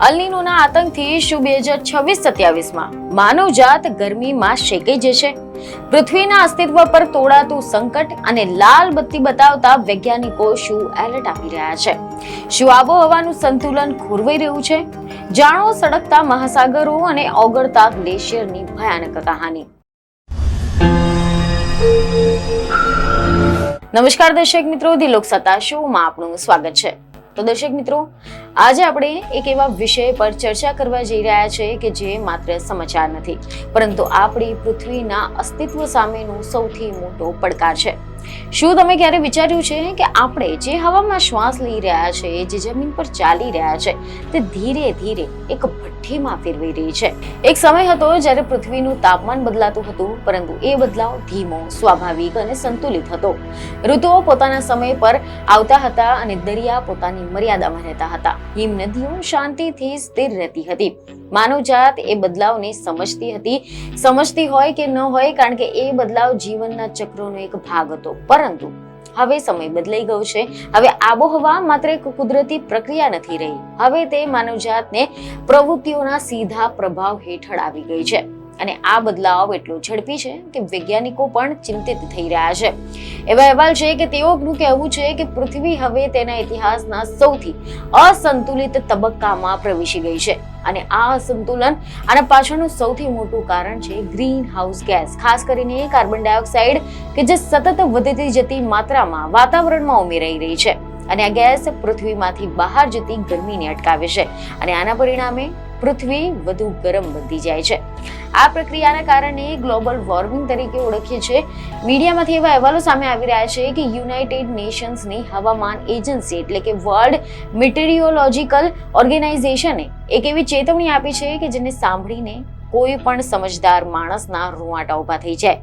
અલ નીનોના આતંકથી શું 2026-27માં માનવજાત ગરમીમાં શેકાઈ જશે? પૃથ્વીના અસ્તિત્વ પર તોડાતું સંકટ અને લાલ બત્તી બતાવતા વૈજ્ઞાનિકો શું એલર્ટ આપી રહ્યા છે? શું આબોહવાનું સંતુલન ખોરવાઈ રહ્યું છે? જાણો સળગતા મહાસાગરો અને ઓગળતા ગ્લેશિયરની ભયાનક કહાની. નમસ્કાર દર્શક મિત્રો, ધી લોકસત્તા શોમાં આપનું સ્વાગત છે. તો દર્શક મિત્રો, આજે આપણે એક એવા વિષય પર ચર્ચા કરવા જઈ રહ્યા છીએ કે જે માત્ર સમાચાર નથી, પરંતુ આપણી પૃથ્વીના અસ્તિત્વ સામેનો સૌથી મોટો પડકાર છે. શું તમે ક્યારે વિચાર્યું છે કે આપણે જે હવામાં શ્વાસ લઈ રહ્યા છે, જે જમીન પર ચાલી રહ્યા છે, તે ધીરે ધીરે એક ભઠ્ઠીમાં ફેરવાઈ રહી છે? એક સમય હતો જ્યારે પૃથ્વીનું તાપમાન બદલાતું હતું, પરંતુ એ બદલાવ ધીમો, સ્વાભાવિક અને સંતુલિત હતો. ઋતુઓ પોતાના સમય પર આવતા હતા અને દરિયા પોતાની મર્યાદામાં રહેતા હતા. હિમ નદીઓ શાંતિથી સ્થિર રહેતી હતી. માનવજાત એ બદલાવને સમજતી હોય કે ન હોય, કારણ કે એ બદલાવ જીવનના ચક્રનો એક ભાગ હતો. પરંતુ હવે સમય બદલાઈ ગયો છે. હવે આબોહવા માત્ર એક કુદરતી પ્રક્રિયા નથી રહી. હવે તે માનવજાતને પ્રવૃત્તિઓના સીધા પ્રભાવ હેઠળ આવી ગઈ છે. અને આ બદલાવ એટલો ઝડપી છે કે વૈજ્ઞાનિકો પણ ચિંતિત થઈ રહ્યા છે. એવા અહેવાલ છે કે તેઓનું કહેવું છે કે પૃથ્વી હવે તેના ઇતિહાસના સૌથી અસંતુલિત તબક્કામાં પ્રવેશી ગઈ છે. અને આ અસંતુલન આના પાછળનું સૌથી મોટું કારણ છે ગ્રીન હાઉસ ગેસ, ખાસ કરીને કાર્બન ડાયોક્સાઇડ, કે જે સતત વધતી જતી માત્રામાં વાતાવરણમાં ઉમેરાઈ રહી છે. અને આ ગેસ પૃથ્વીમાંથી બહાર જતી ગરમીને અટકાવે છે અને આના પરિણામે પૃથ્વી વધુ ગરમ બનતી જાય છે. આ પ્રક્રિયાના કારણે ગ્લોબલ વોર્મિંગ તરીકે ઓળખીએ છીએ. મીડિયામાંથી એવા અહેવાલો સામે આવી રહ્યા છે કે યુનાઇટેડ નેશન્સની હવામાન એજન્સી એટલે કે વર્લ્ડ મિટેરિયોલોજિકલ ઓર્ગેનાઇઝેશને એક એવી ચેતવણી આપી છે કે જેને સાંભળીને કોઈ પણ સમજદાર માણસના રૂંવાટા ઊભા થઈ જાય.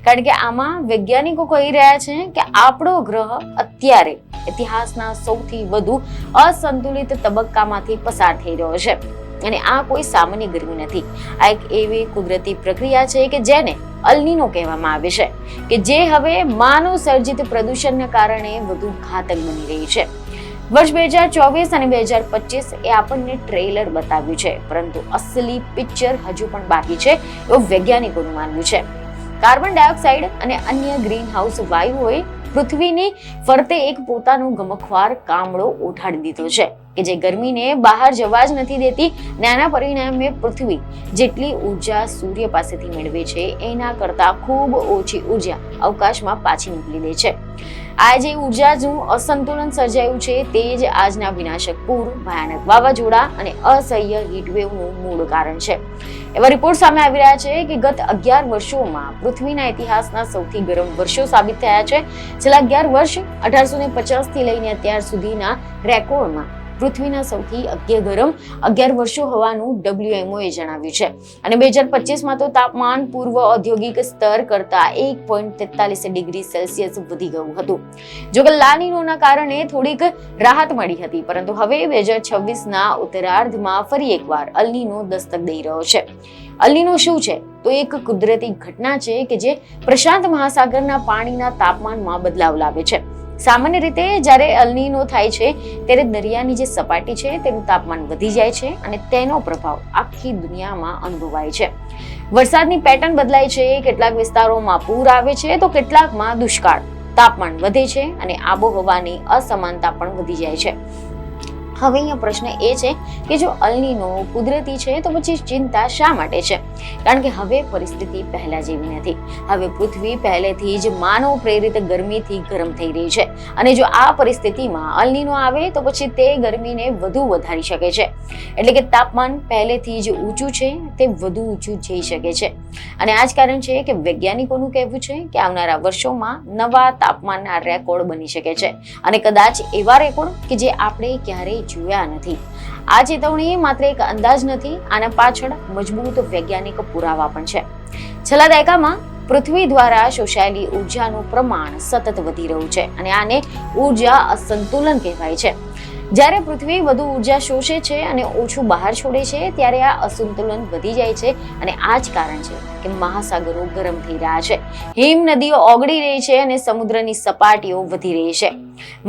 કારણ કે આમાં વૈજ્ઞાનિકો કહી રહ્યા છે કે આપણો ગ્રહ અત્યારે ઇતિહાસના સૌથી વધુ અસંતુલિત તબક્કામાંથી પસાર થઈ રહ્યો છે. અને આ કોઈ સામાન્ય ગરમી નથી. આ એક એવી કુદરતી પ્રક્રિયા છે કે જેને અલ નીનો કહેવામાં આવે છે, કે જે હવે માનવ સર્જિત પ્રદૂષણના કારણે વધુ ઘાતક બની રહી છે. વર્ષ 2024 અને 2025 એ આપણને ટ્રેલર બતાવ્યું છે, પરંતુ અસલી પિક્ચર હજુ પણ બાકી છે એવું વૈજ્ઞાનિકોનું માનવું છે. કાર્બન ડાયોક્સાઇડ અને અન્ય ગ્રીન હાઉસ વાયુઓએ પૃથ્વીની ફરતે એક પોતાનો ગમખ્વાર કામળો ઉઠાડી દીધો છે, કે જે ગરમીને બહાર જવા જ નથી દેતી. આના પરિણામે પૃથ્વી જેટલી ઉર્જા સૂર્ય પાસેથી મેળવે છે એના કરતા ખૂબ ઓછી ઉર્જા અવકાશમાં પાછી મોકલી દે છે. આ જે ઉર્જાનું અસંતુલન સર્જાયું છે તે જ આજના વિનાશક પૂર, ભયાનક વાવાઝોડા અને અસહ્ય હીટવેવનું મૂળ કારણ છે. એવા રિપોર્ટ સામે આવી રહ્યા છે કે ગત 11 વર્ષોમાં પૃથ્વીના ઇતિહાસના સૌથી ગરમ વર્ષો સાબિત થયા છે. છેલ્લા 11 વર્ષ 1850 થી લઈને અત્યાર સુધીના રેકોર્ડમાં પૃથ્વીના સૌથી ગરમ 11 વર્ષો હોવાનું WMOએ જણાવ્યું છે. અને 2025માં તો તાપમાન પૂર્વ ઔદ્યોગિક સ્તર કરતા 1.43 ડિગ્રી સેલ્સિયસ વધી ગયું હતું. જોકે લા નીનોના કારણે થોડીક રાહત મળી હતી, પરંતુ હવે 2026ના ઉત્તરાર્ધમાં ફરી એકવાર અલ નીનો દસ્તક દઈ રહ્યો છે. અલ નીનો શું છે? તો એક કુદરતી ઘટના છે કે જે પ્રશાંત મહાસાગરના પાણીના તાપમાનમાં બદલાવ લાવે છે. સામાન્ય રીતે જ્યારે અલ નીનો થાય છે ત્યારે દરિયાની જે સપાટી છે તેનું તાપમાન વધી જાય છે અને તેનો પ્રભાવ આખી દુનિયામાં અનુભવાય છે. વરસાદની પેટર્ન બદલાય છે, કેટલાક વિસ્તારોમાં પૂર આવે છે તો કેટલાકમાં દુષ્કાળ. તાપમાન વધે છે અને આબોહવાની અસમાનતા પણ વધી જાય છે. હવે અહીંયા પ્રશ્ન એ છે કે જો અલ નીનો કુદરતી છે તો પછી ચિંતા શા માટે છે? કારણ કે હવે પરિસ્થિતિ પહેલા જેવી નથી. હવે પૃથ્વી પહેલેથી જ માનવ પ્રેરિત ગરમીથી ગરમ થઈ રહી છે. અને જો આ પરિસ્થિતિમાં અલ નીનો આવે તો પછી તે ગરમીને વધુ વધારી શકે છે. એટલે કે તાપમાન પહેલેથી જ ઊંચું છે તે વધુ ઊંચું જઈ શકે છે. અને આ જ કારણ છે કે વૈજ્ઞાનિકોનું કહેવું છે કે આવનારા વર્ષોમાં નવા તાપમાનના રેકોર્ડ બની શકે છે. અને કદાચ એવા રેકોર્ડ કે જે આપણે ક્યારેય જોયા નથી. આ ચેતવણી માત્ર એક અંદાજ નથી, આના પાછળ મજબૂત વૈજ્ઞાનિક પુરાવા પણ છે. છેલ્લા દાયકામાં પૃથ્વી દ્વારા શોષાયેલી ઉર્જાનું પ્રમાણ સતત વધી રહ્યું છે અને આને ઉર્જા અસંતુલન કહેવાય છે. જ્યારે પૃથ્વી વધુ ઉર્જા શોષે છે અને ઓછું બહાર છોડે છે ત્યારે આ અસંતુલન વધી જાય છે અને આ જ કારણ છે કે મહાસાગરો ગરમ થઈ રહ્યા છે, હિમ નદીઓ ઓગળી રહી છે અને સમુદ્રની સપાટીઓ વધી રહી છે.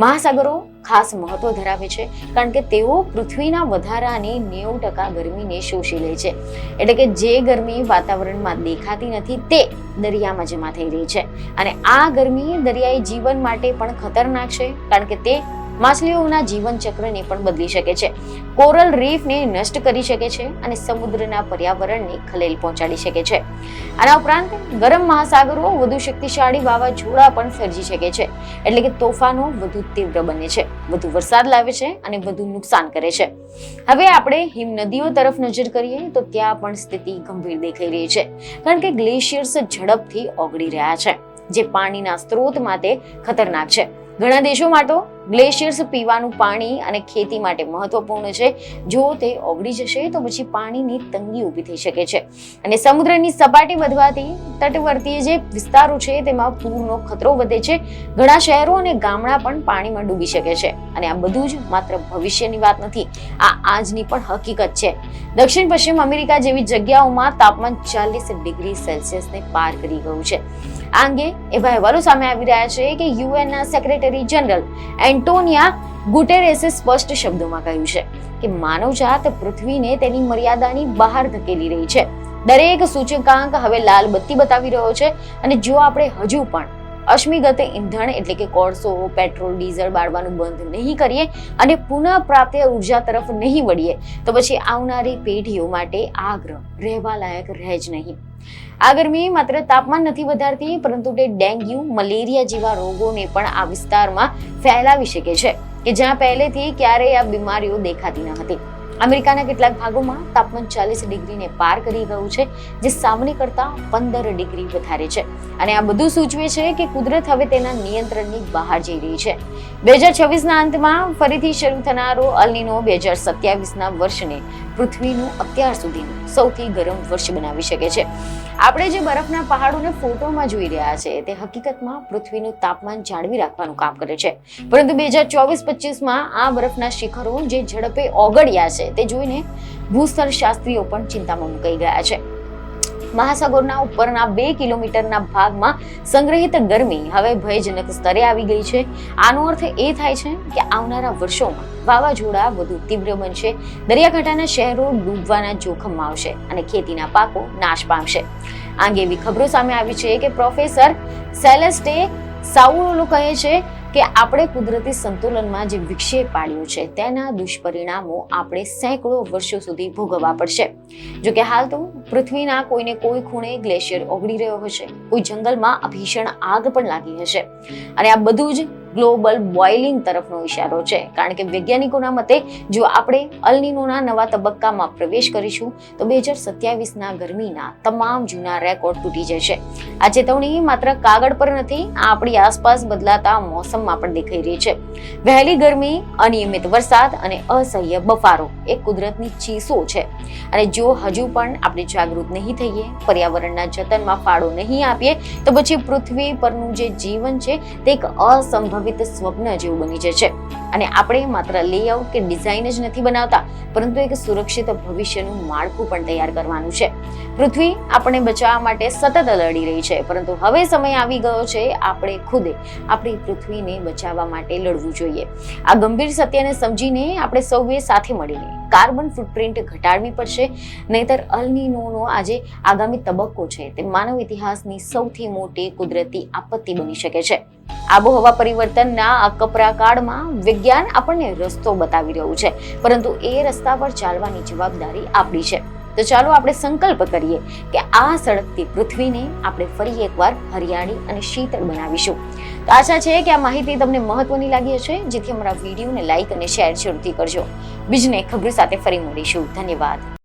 મહાસાગરો ખાસ મહત્વ ધરાવે છે કારણ કે તેઓ પૃથ્વીના વધારાની 90% ગરમીને શોષી લે છે. એટલે કે જે ગરમી વાતાવરણમાં દેખાતી નથી તે દરિયામાં જમા થઈ રહી છે અને આ ગરમી દરિયાઈ જીવન માટે પણ ખતરનાક છે કારણ કે તે માછલીઓના જીવન ચક્રને પણ બદલી શકે છે, કોરલ રીફને નષ્ટ કરી શકે છે અને સમુદ્રના પર્યાવરણને ખલેલ પહોંચાડી શકે છે. આના ઉપરાંત ગરમ મહાસાગરો વધુ શક્તિશાળી વાવાઝોડા પણ સર્જી શકે છે, એટલે કે તોફાનો વધુ તીવ્ર બને છે, વધુ વરસાદ લાવે છે અને વધુ નુકસાન કરે છે. હવે આપણે હિમ નદીઓ તરફ નજર કરીએ તો ત્યાં પણ સ્થિતિ ગંભીર દેખાઈ રહી છે કારણ કે ગ્લેશિયર્સ ઝડપથી ઓગળી રહ્યા છે, જે પાણીના સ્ત્રોત માટે ખતરનાક છે. ઘણા દેશો માટે ગ્લેશિયર્સ પીવાનું પાણી અને ખેતી માટે મહત્વપૂર્ણ છે. જો તે ઓગળી જશે તો પછી પાણીની તંગી ઊભી થઈ શકે છે અને સમુદ્રની સપાટી વધવાથી તટવર્તીય જે વિસ્તારો છે તેમાં પૂરનો ખતરો વધે છે. ઘણા શહેરો અને ગામડા પણ પાણીમાં ડૂબી શકે છે અને આ બધું જ માત્ર ભવિષ્યની વાત નથી, આ આજની પણ હકીકત છે. દક્ષિણ પશ્ચિમ અમેરિકા જેવી જગ્યાઓમાં તાપમાન 40 ડિગ્રી સેલ્સિયસને પાર કરી ગયું છે. આ અંગે એવા અહેવાલો સામે આવી રહ્યા છે કે યુએનના સેક્રેટરી જનરલ એન્ટોનિયા ગુટેરેસે સ્પષ્ટ શબ્દોમાં કહ્યું છે કે માનવજાત પૃથ્વીને તેની મર્યાદાની બહાર ધકેલી રહી છે. દરેક સૂચકાંક હવે લાલ બત્તી બતાવી રહ્યો છે અને જો આપણે હજુ પણ અશ્મિગત ઈંધણ એટલે કે કોલસો, પેટ્રોલ, ડીઝલ બાળવાનું બંધ નહીં કરીએ અને પુનઃપ્રાપ્ય ઉર્જા તરફ નહીં વળીએ તો પછી આવનારી પેઢીઓ માટે આ ગ્રહ રહેવા લાયક રહે જ નહીં. આ ગરમી માત્ર તાપમાન નથી વધારતી પરંતુ તે ડેન્ગ્યુ, મલેરિયા જેવા રોગોને પણ આ વિસ્તારમાં ફેલાવી શકે છે કે જ્યાં પહેલેથી ક્યારેય આ બીમારીઓ દેખાતી ન હતી. અમેરિકાના કેટલાક ભાગોમાં તાપમાન 40 ડિગ્રીને પાર કરી ગયું છે, જે સામાન્ય કરતા 15 ડિગ્રી વધારે છે અને આ બધું સૂચવે છે કે કુદરત હવે તેના નિયંત્રણની બહાર જઈ રહી છે. 2026ના અંતમાં ફરીથી શરૂ થનારો અલ નીનો 2027ના વર્ષને પૃથ્વીનું અત્યાર સુધીનું સૌથી ગરમ વર્ષ બનાવી શકે છે. આપણે જે બરફના પહાડોને ફોટોમાં જોઈ રહ્યા છે તે હકીકતમાં પૃથ્વીનું તાપમાન જાળવી રાખવાનું કામ કરે છે, પરંતુ 2024-25માં આ બરફના શિખરો જે ઝડપે ઓગળ્યા છે તે જોઈને ભૂસ્તર શાસ્ત્રીઓ પણ ચિંતામાં મુકાઈ ગયા છે. મહાસાગરના ઉપરના 2 કિલોમીટરના ભાગમાં સંગ્રહિત ગરમી હવે ભયજનક સ્તરે આવી ગઈ છે. આનો અર્થ એ થાય છે કે આવનારા વર્ષોમાં વાવાઝોડા વધુ તીવ્ર બનશે, દરિયાકાંઠાના શહેરો ડૂબવાના જોખમમાં આવશે અને ખેતીના પાકો નાશ પામશે. આ અંગે એવી ખબરો સામે આવી છે કે પ્રોફેસર સેલેસ્ટે સાઉલો કહે છે કે આપણે કુદરતી સંતુલનમાં જે વિક્ષેપ પાડ્યો છે તેના દુષ્પરિણામો આપણે સેંકડો વર્ષો સુધી ભોગવવા પડશે. જોકે હાલ તો પૃથ્વીના કોઈને કોઈ ખૂણે ગ્લેશિયર ઓગળી રહ્યો હશે, કોઈ જંગલમાં ભીષણ આગ પણ લાગી હશે અને આ બધું જ ગ્લોબલ બોઇલિંગ તરફનો ઇશારો છે કારણ કે વૈજ્ઞાનિકોના મતે જો આપણે અલ નીનોના નવા તબક્કામાં પ્રવેશ કરીશું તો 2027ના ગરમીના તમામ જૂના રેકોર્ડ તૂટી જશે. આ ચેતવણી માત્ર કાગળ પર નથી, આ આપણી આસપાસ બદલાતા મોસમમાં પણ દેખાઈ રહી છે. વહેલી ગરમી, અનિયમિત વરસાદ અને અસહ્ય બફારો એ કુદરતની ચીસો છે અને જો હજુ પણ આપણે જાગૃત નહીં થઈએ, પર્યાવરણના જતનમાં ફાળો નહીં આપીએ તો પછી પૃથ્વી પરનું જે જીવન છે તે એક અસંભવિત સ્વપ્ન જેવું બની જશે. અને આપણે માત્ર લેઆઉટ કે ડિઝાઇન જ નથી બનાવતા પરંતુ એક સુરક્ષિત ભવિષ્યનું માળખું પણ તૈયાર કરવાનું છે. પૃથ્વી આપણે બચાવવા માટે સતત લડી રહી છે, પરંતુ હવે સમય આવી ગયો છે આપણે ખુદે આપણી પૃથ્વીને બચાવવા માટે લડવું જોઈએ. આ ગંભીર સત્યને સમજીને આપણે સૌએ સાથે મળીને કાર્બન ફૂટપ્રિન્ટ ઘટાડવી પડશે, નહીતર અલ નીનોનો આજે આગામી તબક્કો છે તે માનવ ઇતિહાસની સૌથી મોટી કુદરતી આપત્તિ બની શકે છે. આબોહવા પરિવર્તનના આ કપરા કાળમાં વિજ્ઞાન આપણને રસ્તો બતાવી રહ્યું છે, પરંતુ એ રસ્તા પર ચાલવાની જવાબદારી આપણી છે. તો ચાલો આપણે સંકલ્પ કરીએ કે આ સળગતી પૃથ્વીને આપણે ફરી એકવાર હરિયાળી અને શીતળ બનાવીશું. તો આશા છે કે આ માહિતી તમને મહત્વની લાગી હશે, જેથી અમારા વિડીયોને લાઈક અને શેર જરૂરથી કરજો. બીજને ખબર સાથે ફરી મળીશું. ધન્યવાદ.